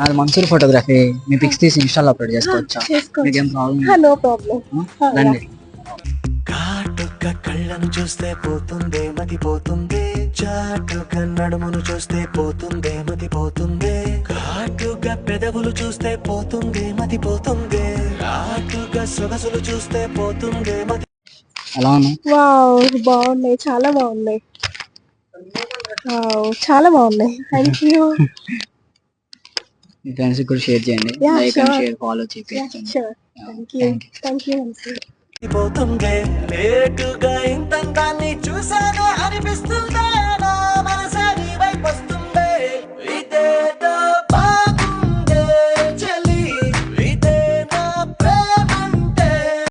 నాది మన్సూర్ ఫోటోగ్రఫీ. మీ పిక్స్ తీసి ఇన్‌స్టాలో అప్‌లోడ్ చేసుకోవచ్చా? మీకేం ప్రాబ్లమ్? No problem. రండి. కాటుక కళ్ళను చూస్తే పోతుందే మతి పోతుందే, చాటుగా నడుమును చూస్తే పోతుందే మతి పోతుందే, కాటుగా పెదవులు చూస్తే పోతుందే మతి పోతుందే, కాటుగా సొగసులు చూస్తే పోతుందే మతి. ఎలా ఉన్నావు? వావ్! బాగున్నాయి, చాలా బాగున్నాయి. వావ్! చాలా బాగున్నాయి. Thank you. మీ ఫ్రెండ్స్‌కి కూడా షేర్ చేయండి. Yeah, like and sure. Share, follow Yeah, చేపియండి. sure. Thank you. Thank you. Thank you, Nancy. పోతుందే లేటుగా ఇంతంతాన్ని చూసానే అనిపిస్తుందే నా